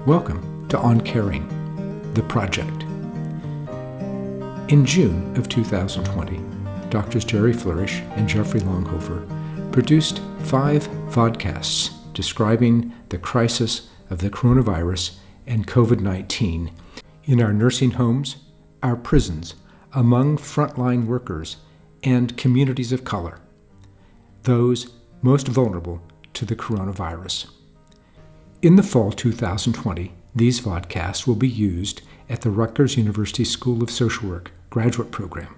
Welcome to On Caring, the project. In June of 2020, Drs. Jerry Floersch and Jeffrey Longhofer produced 5 vodcasts describing the crisis of the coronavirus and COVID-19 in our nursing homes, our prisons, among frontline workers, and communities of color, those most vulnerable to the coronavirus. In the fall 2020, these vodcasts will be used at the Rutgers University School of Social Work graduate program.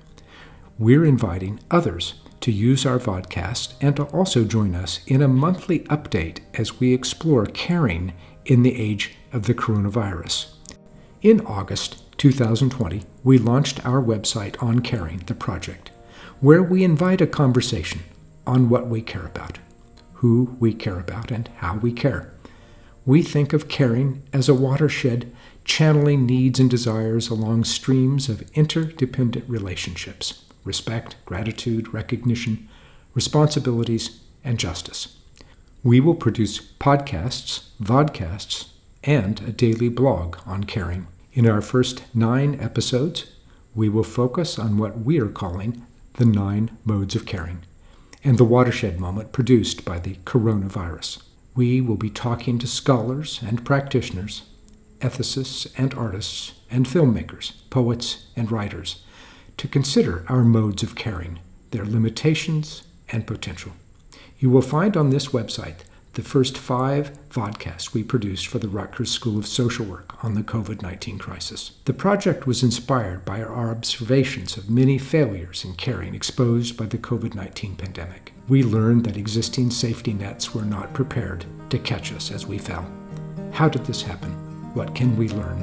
We're inviting others to use our vodcast and to also join us in a monthly update as we explore caring in the age of the coronavirus. In August 2020, we launched our website On Caring, the project, where we invite a conversation on what we care about, who we care about, and how we care. We think of caring as a watershed, channeling needs and desires along streams of interdependent relationships, respect, gratitude, recognition, responsibilities, and justice. We will produce podcasts, vodcasts, and a daily blog on caring. In our first 9 episodes, we will focus on what we are calling the 9 modes of caring and the watershed moment produced by the coronavirus. We will be talking to scholars and practitioners, ethicists and artists, and filmmakers, poets and writers, to consider our modes of caring, their limitations and potential. You will find on this website the first 5 vodcasts we produced for the Rutgers School of Social Work on the COVID-19 crisis. The project was inspired by our observations of many failures in caring exposed by the COVID-19 pandemic. We learned that existing safety nets were not prepared to catch us as we fell. How did this happen? What can we learn?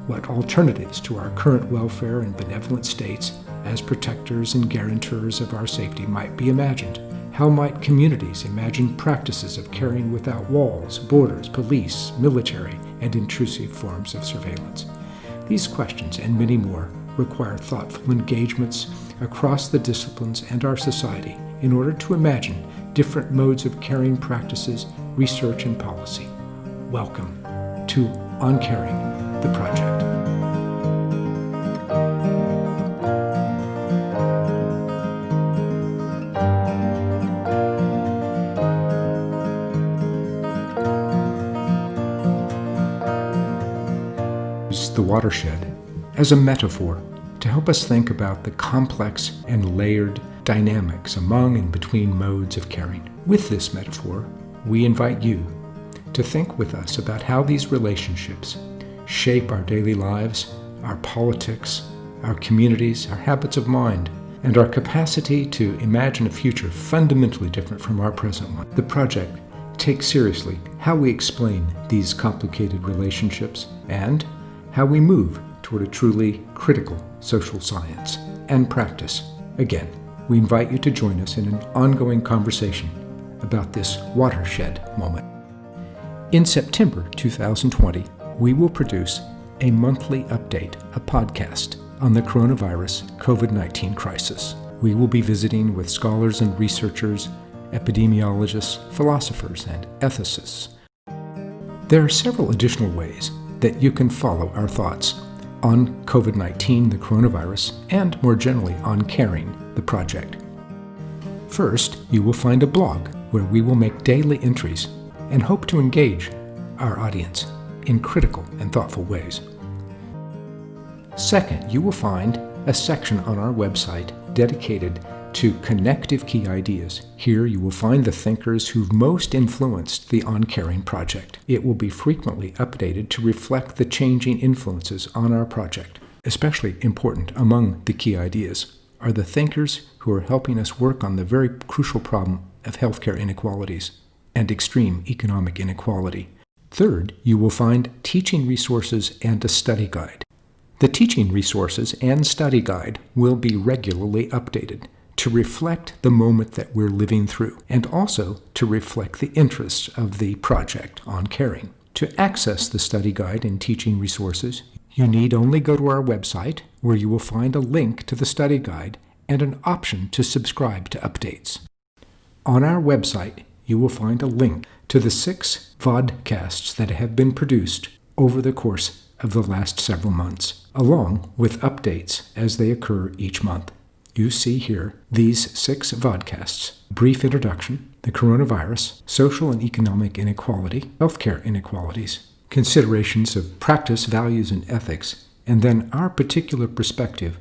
What alternatives to our current welfare and benevolent states as protectors and guarantors of our safety might be imagined? How might communities imagine practices of caring without walls, borders, police, military, and intrusive forms of surveillance? These questions and many more require thoughtful engagements across the disciplines and our society in order to imagine different modes of caring practices, research, and policy. Welcome to On Caring, the project. The watershed as a metaphor to help us think about the complex and layered dynamics among and between modes of caring. With this metaphor, we invite you to think with us about how these relationships shape our daily lives, our politics, our communities, our habits of mind, and our capacity to imagine a future fundamentally different from our present one. The project takes seriously how we explain these complicated relationships and how we move toward a truly critical social science and practice. Again, we invite you to join us in an ongoing conversation about this watershed moment. In September 2020, we will produce a monthly update, a podcast on the coronavirus COVID-19 crisis. We will be visiting with scholars and researchers, epidemiologists, philosophers, and ethicists. There are several additional ways that you can follow our thoughts on COVID-19, the coronavirus, and more generally on caring, the project. First, you will find a blog where we will make daily entries and hope to engage our audience in critical and thoughtful ways. Second, you will find a section on our website dedicated to connective key ideas. Here you will find the thinkers who've most influenced the On Caring project. It will be frequently updated to reflect the changing influences on our project, especially important among the key ideas are the thinkers who are helping us work on the very crucial problem of healthcare inequalities and extreme economic inequality. Third, you will find teaching resources and a study guide. The teaching resources and study guide will be regularly updated to reflect the moment that we're living through, and also to reflect the interests of the project on caring. To access the study guide and teaching resources, you need only go to our website, where you will find a link to the study guide and an option to subscribe to updates. On our website, you will find a link to the 6 vodcasts that have been produced over the course of the last several months, along with updates as they occur each month. You see here these 6 vodcasts: brief introduction, the coronavirus, social and economic inequality, healthcare inequalities, considerations of practice, values, and ethics, and then our particular perspective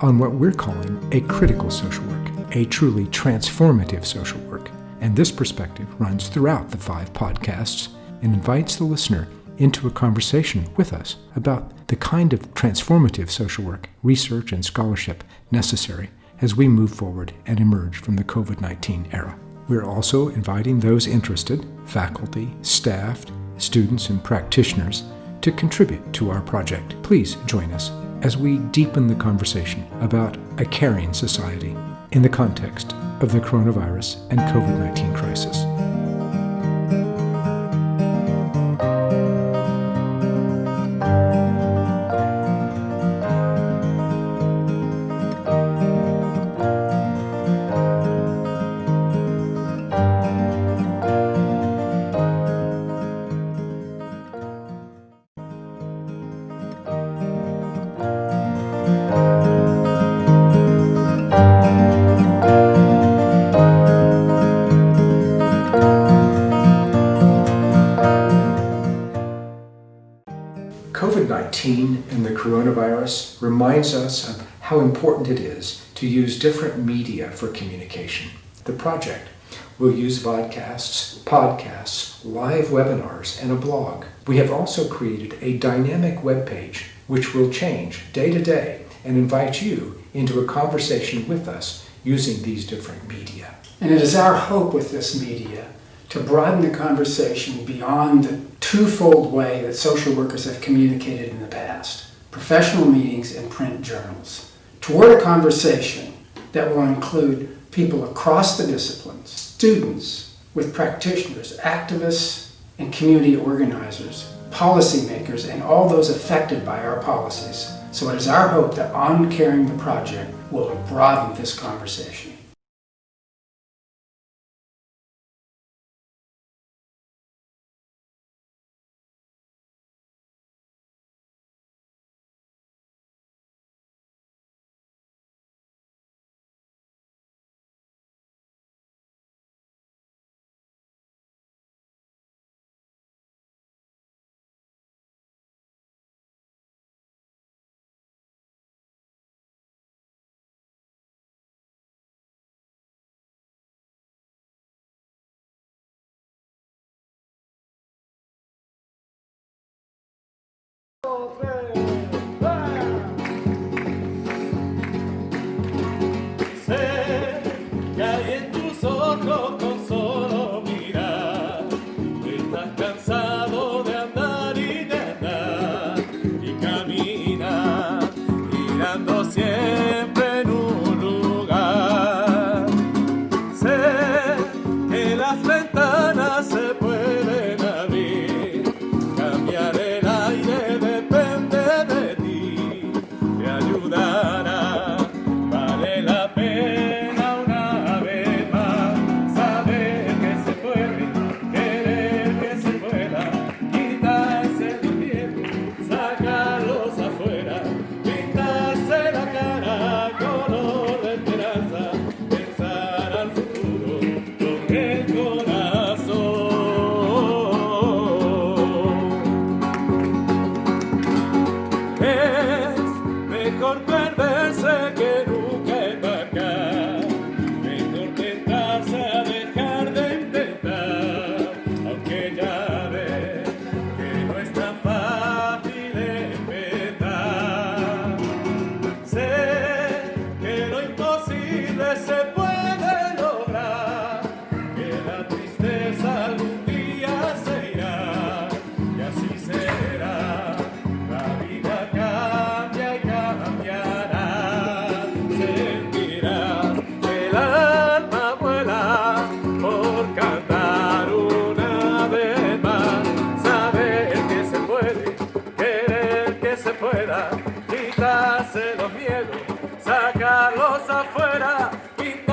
on what we're calling a critical social work, a truly transformative social work. And this perspective runs throughout the 5 podcasts and invites the listener into a conversation with us about the kind of transformative social work, research, and scholarship necessary as we move forward and emerge from the COVID-19 era. We're also inviting those interested, faculty, staff, students, and practitioners, to contribute to our project. Please join us as we deepen the conversation about a caring society in the context of the coronavirus and COVID-19 crisis. COVID-19 and the coronavirus reminds us of how important it is to use different media for communication. The project will use vodcasts, podcasts, live webinars, and a blog. We have also created a dynamic webpage which will change day to day and invite you into a conversation with us using these different media. And it is our hope with this media to broaden the conversation beyond the twofold way that social workers have communicated in the past: professional meetings and print journals, toward a conversation that will include people across the disciplines, students with practitioners, activists and community organizers, policymakers, and all those affected by our policies. So it is our hope that On Caring the Project will broaden this conversation. Se pueden abrir, cambiar el aire depende Keep